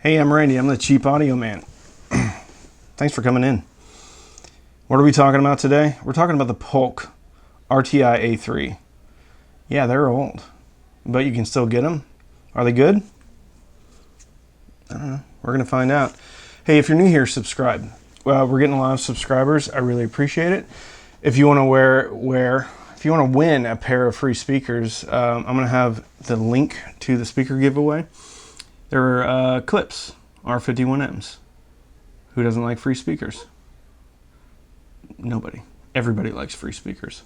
Hey, I'm Randy. I'm the Cheap Audio Man. Thanks for coming in. What are we talking about today? We're talking about the Polk RTI A3. Yeah, they're old, but you can still get them. Are they good? I don't know. We're going to find out. Hey, if you're new here, subscribe. We're getting a lot of subscribers. I really appreciate it. If you want to if you want to win a pair of free speakers, I'm going to have the link to the speaker giveaway. They're clips, R51Ms. Who doesn't like free speakers? Nobody. Everybody likes free speakers.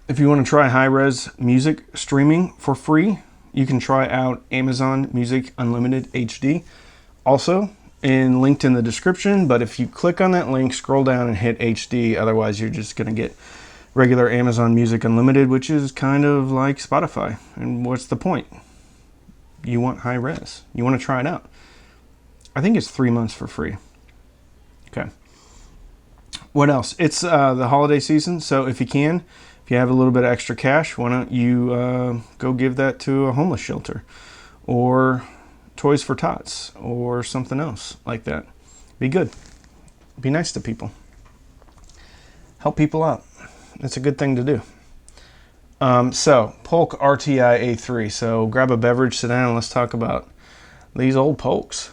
If you want to try high-res music streaming for free, you can try out Amazon Music Unlimited HD. Also, linked in the description, but if you click on that link, scroll down and hit HD, otherwise you're just going to get regular Amazon Music Unlimited, which is kind of like Spotify. And what's the point? You want high res. You want to try it out. I think it's 3 months for free. Okay. What else? It's the holiday season, so if you have a little bit of extra cash, why don't you go give that to a homeless shelter or Toys for Tots or something else like that. Be good. Be nice to people. Help people out. It's a good thing to do. So, Polk RTI A3. So, grab a beverage, sit down, and let's talk about these old Polks.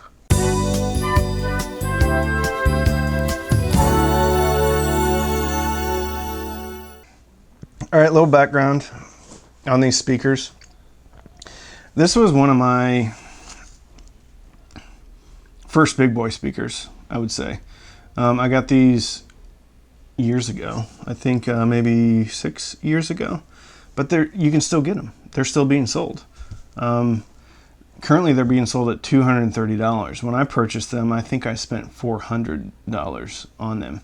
All right, little background on these speakers. This was one of my first big boy speakers, I would say. I got these years ago. I think maybe 6 years ago. But you can still get them. They're still being sold. Currently, they're being sold at $230. When I purchased them, I think I spent $400 on them.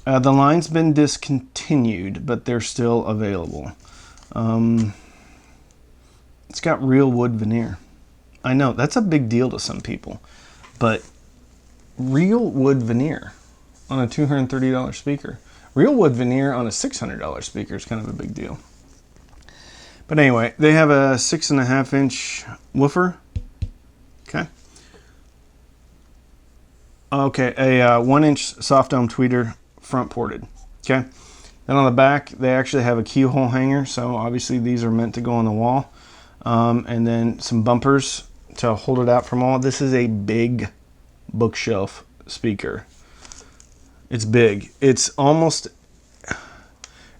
The line's been discontinued, but they're still available. It's got real wood veneer. I know, that's a big deal to some people. But real wood veneer on a $230 speaker. Real wood veneer on a $600 speaker is kind of a big deal. But anyway, they have a 6.5-inch woofer. Okay. Okay, a 1-inch soft dome tweeter front ported. Okay. Then on the back, they actually have a keyhole hanger. So obviously these are meant to go on the wall. And then some bumpers to hold it out from all. This is a big bookshelf speaker. It's big. It's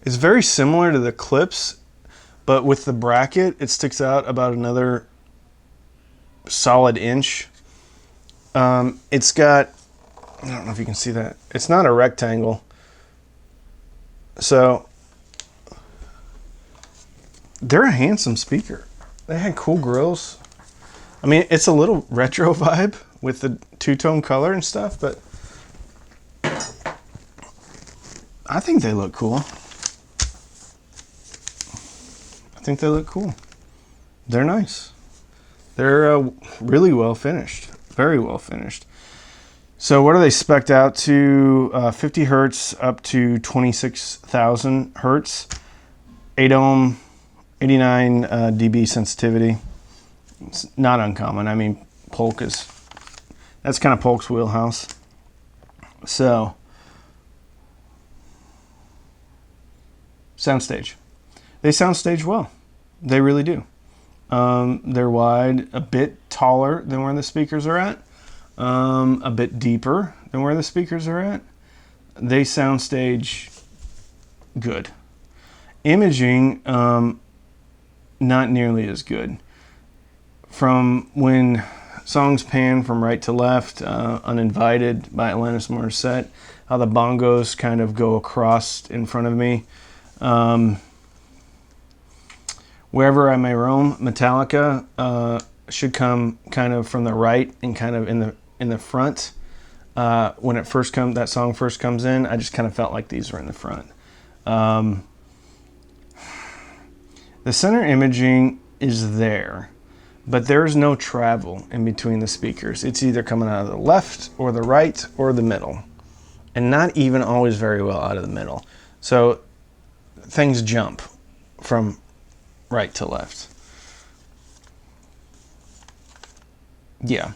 very similar to the clips, but with the bracket, it sticks out about another solid inch. It's got, I don't know if you can see that. It's not a rectangle. So, they're a handsome speaker. They had cool grills. I mean, it's a little retro vibe with the two-tone color and stuff, but I think they look cool. They're nice. They're really well finished. Very well finished. So what are they spec'd out to? 50 hertz up to 26,000 hertz. 8 ohm, 89 dB sensitivity. It's not uncommon. I mean, that's kind of Polk's wheelhouse. So, Soundstage. They soundstage well. They really do. They're wide, a bit taller than where the speakers are at, a bit deeper than where the speakers are at. They soundstage good. Imaging, not nearly as good. From when songs pan from right to left, Uninvited by Alanis Morissette, how the bongos kind of go across in front of me. Wherever I May Roam, Metallica should come kind of from the right and kind of in the front. When that song first comes in, I just kind of felt like these were in the front. The center imaging is there, but there's no travel in between the speakers. It's either coming out of the left or the right or the middle, and not even always very well out of the middle. So things jump from right to left. Yeah.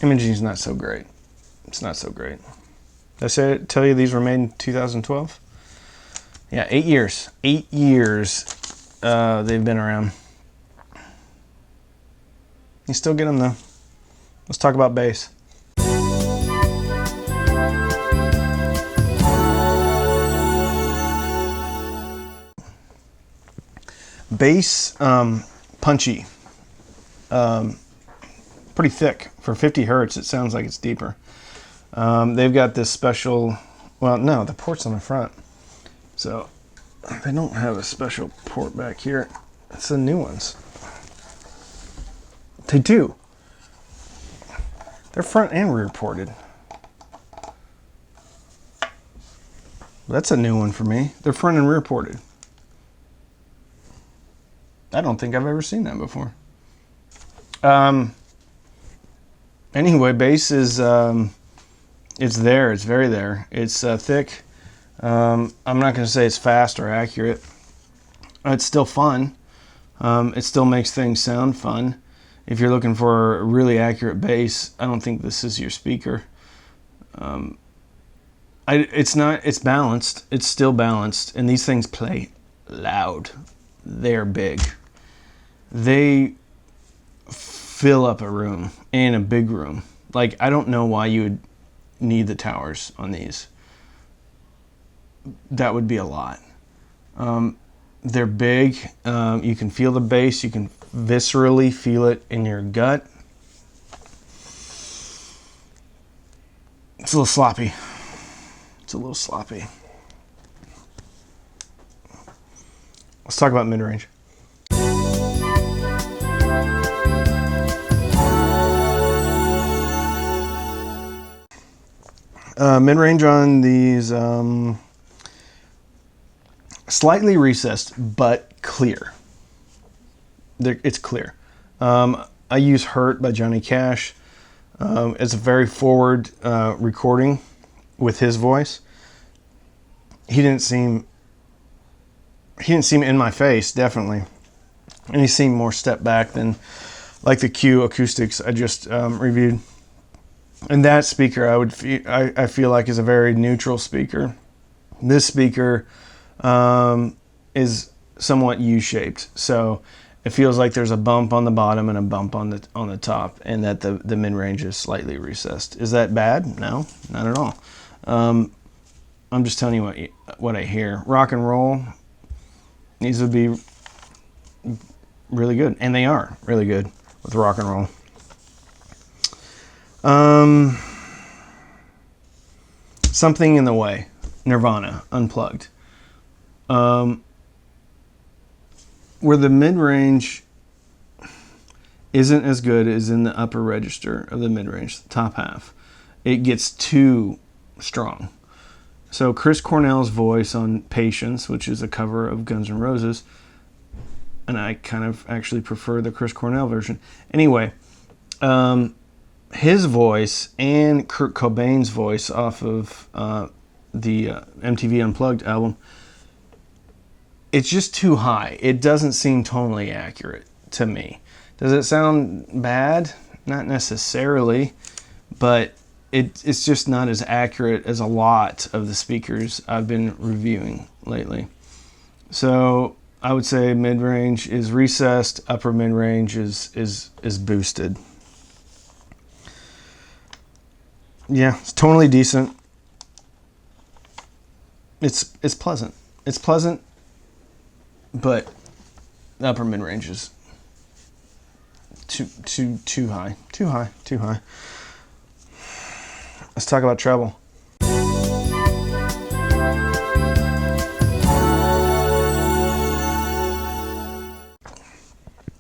Imaging's not so great. It's not so great. Did I tell you these were made in 2012? Yeah, 8 years. 8 years they've been around. You still get them though. Let's talk about bass. Bass, punchy. Pretty thick. For 50 hertz, it sounds like it's deeper. They've got this special, well, no, the port's on the front. So they don't have a special port back here. It's the new ones. They do. They're front and rear ported. That's a new one for me. They're front and rear ported. I don't think I've ever seen that before. Anyway, bass is, it's there. It's very there. It's thick. I'm not going to say it's fast or accurate. It's still fun. It still makes things sound fun. If you're looking for a really accurate bass, I don't think this is your speaker. It's balanced. It's still balanced. And these things play loud. They're big. They fill up a room, and a big room. Like, I don't know why you would need the towers on these. That would be a lot. They're big. You can feel the bass. You can viscerally feel it in your gut. It's a little sloppy. It's a little sloppy. Let's talk about mid-range. Mid-range on these, slightly recessed, but clear. It's clear. I use Hurt by Johnny Cash. It's a very forward recording with his voice. He didn't seem in my face, definitely. And he seemed more stepped back than like the Q acoustics I just reviewed. And that speaker, I feel like is a very neutral speaker. This speaker is somewhat U-shaped, so it feels like there's a bump on the bottom and a bump on the top, and that the mid-range is slightly recessed. Is that bad? No, not at all. I'm just telling you what I hear. Rock and roll, these would be really good, and they are really good with rock and roll. Something in the Way, Nirvana, Unplugged. Where the mid-range isn't as good as in the upper register of the mid-range, the top half. It gets too strong. So Chris Cornell's voice on Patience, which is a cover of Guns N' Roses, and I kind of actually prefer the Chris Cornell version. Anyway, his voice and Kurt Cobain's voice off of the MTV Unplugged album, it's just too high. It doesn't seem tonally accurate to me. Does it sound bad? Not necessarily, but it's just not as accurate as a lot of the speakers I've been reviewing lately. So I would say mid-range is recessed, upper mid-range is boosted. Yeah, it's totally decent. It's pleasant. It's pleasant, but the upper mid-range is too high. Too high. Let's talk about treble.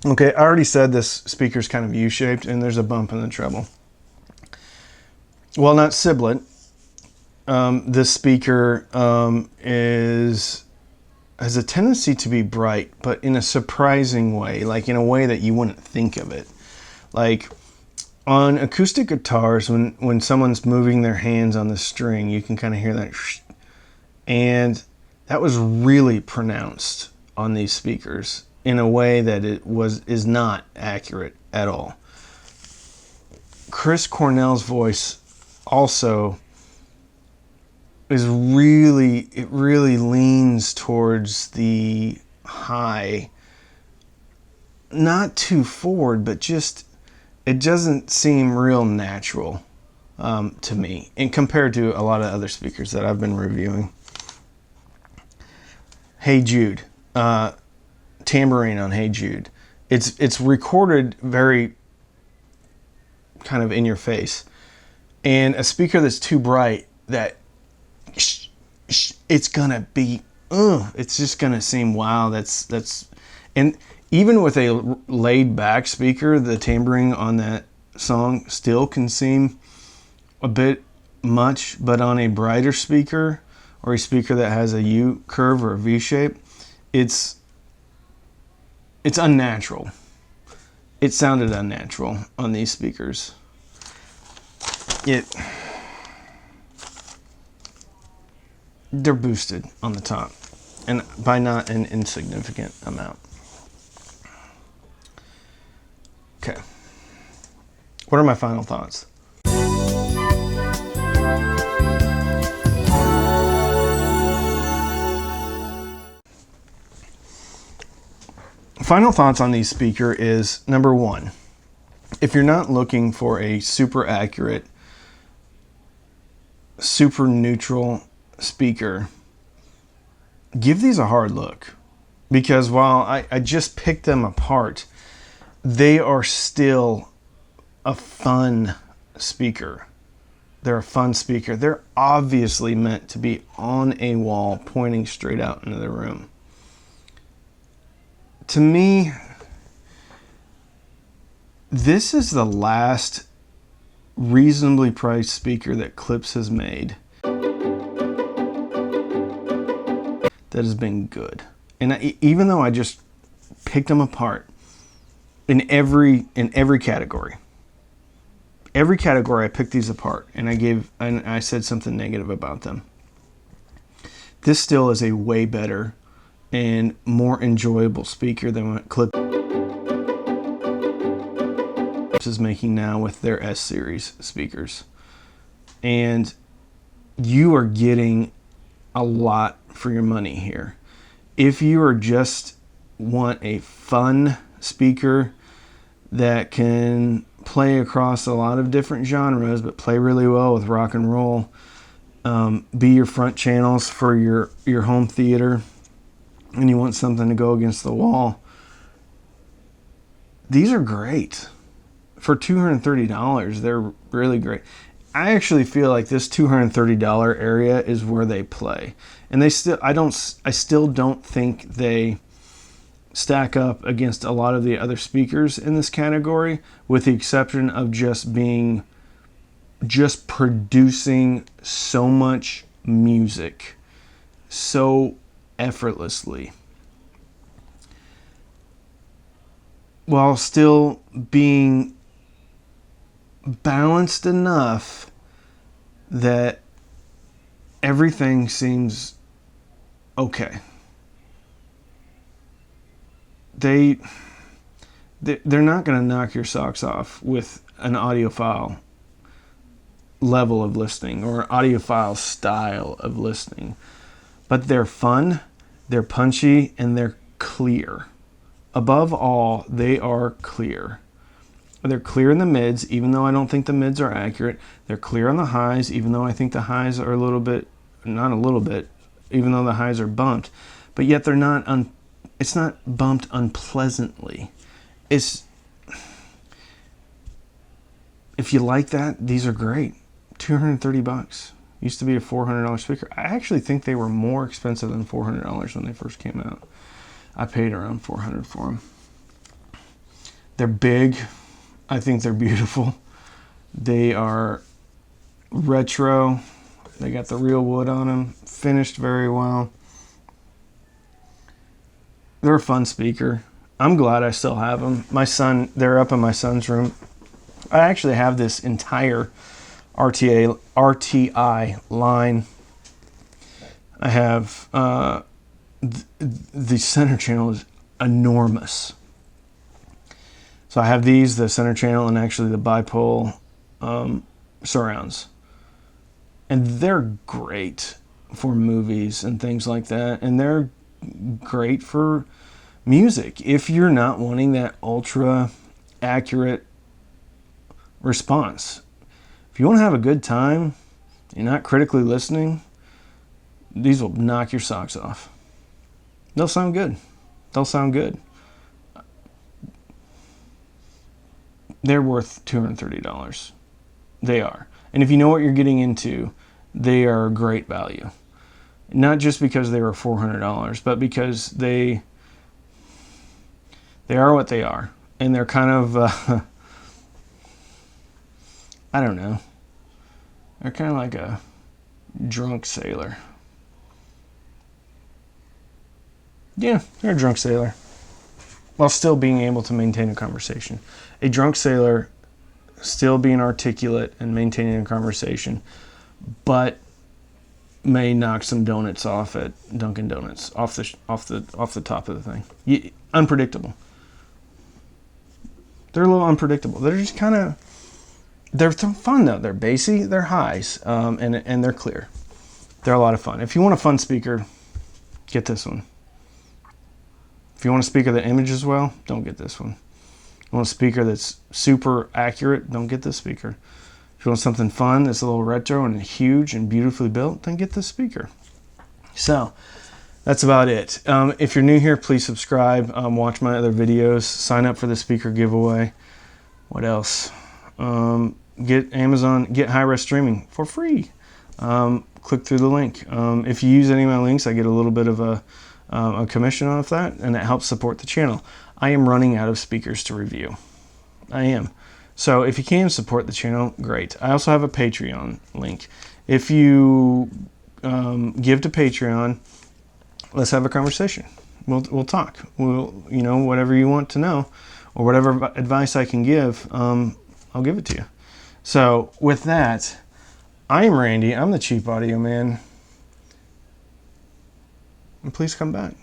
Okay, I already said this speaker's kind of U-shaped and there's a bump in the treble. Well, not Siblet. This speaker has a tendency to be bright, but in a surprising way, like in a way that you wouldn't think of it. Like on acoustic guitars, when someone's moving their hands on the string, you can kind of hear that, and that was really pronounced on these speakers in a way that is not accurate at all. Chris Cornell's voice also is really, it really leans towards the high, not too forward, but just, it doesn't seem real natural to me, and compared to a lot of other speakers that I've been reviewing. Hey Jude, tambourine on Hey Jude. It's recorded very kind of in your face, and a speaker that's too bright, that it's gonna be, it's just gonna seem, wow, that's, and even with a laid back speaker, the tambourine on that song still can seem a bit much, but on a brighter speaker, or a speaker that has a U curve or a V shape, it's unnatural. It sounded unnatural on these speakers. They're boosted on the top, and by not an insignificant amount. Okay. What are my final thoughts? Final thoughts on these speaker is, number one, if you're not looking for a super accurate, super neutral speaker, give these a hard look, because while I just picked them apart, they are still a fun speaker. They're a fun speaker. They're obviously meant to be on a wall pointing straight out into the room. To me, this is the last reasonably priced speaker that Klipsch has made that has been good. And even though I just picked them apart in every category, I picked these apart, and I said something negative about them, this still is a way better and more enjoyable speaker than what Klipsch is making now with their S series speakers. And you are getting a lot for your money here. If you are just want a fun speaker that can play across a lot of different genres, but play really well with rock and roll, be your front channels for your home theater, and you want something to go against the wall, these are great. For $230, they're really great. I actually feel like this $230 area is where they play, and I still don't think they stack up against a lot of the other speakers in this category, with the exception of just producing so much music so effortlessly, while still being balanced enough that everything seems okay. They're not going to knock your socks off with an audiophile level of listening or audiophile style of listening, but they're fun, they're punchy, and they're clear. Above all, they are clear. They're clear in the mids, even though I don't think the mids are accurate. They're clear on the highs, even though I think the highs are even though the highs are bumped. But yet they're not, it's not bumped unpleasantly. If you like that, these are great. $230. Used to be a $400 speaker. I actually think they were more expensive than $400 when they first came out. I paid around $400 for them. They're big. I think they're beautiful. They are retro. They got the real wood on them. Finished very well. They're a fun speaker. I'm glad I still have them. They're up in my son's room. I actually have this entire RTI line. I have the center channel is enormous. So I have the center channel, and actually the bipole surrounds, and they're great for movies and things like that, and they're great for music if you're not wanting that ultra accurate response. If you want to have a good time, you're not critically listening, these will knock your socks off. They'll sound good. They'll sound good. They're worth $230. They are. And if you know what you're getting into, they are great value. Not just because they were $400, but because they are what they are. And they're kind of, I don't know. They're kind of like a drunk sailor. Yeah, they're a drunk sailor, while still being able to maintain a conversation. A drunk sailor still being articulate and maintaining a conversation, but may knock some donuts off at Dunkin' Donuts off the top of the thing. Unpredictable. They're a little unpredictable. They're just kind of, they're fun though. They're bassy, they're highs, and they're clear. They're a lot of fun. If you want a fun speaker, get this one. If you want a speaker that images well, don't get this one. If you want a speaker that's super accurate, don't get this speaker. If you want something fun that's a little retro and huge and beautifully built, then get this speaker. So that's about it. If you're new here, please subscribe, watch my other videos, sign up for the speaker giveaway. What else? Get Amazon, get high-res streaming for free. Click through the link. If you use any of my links, I get a little bit of a commission off that, and it helps support the channel. I am running out of speakers to review. I am. So if you can support the channel, great. I also have a Patreon link. If you give to Patreon, let's have a conversation. We'll talk. Whatever you want to know, or whatever advice I can give, I'll give it to you. So with that, I'm Randy. I'm the Cheap Audio Man. And please come back.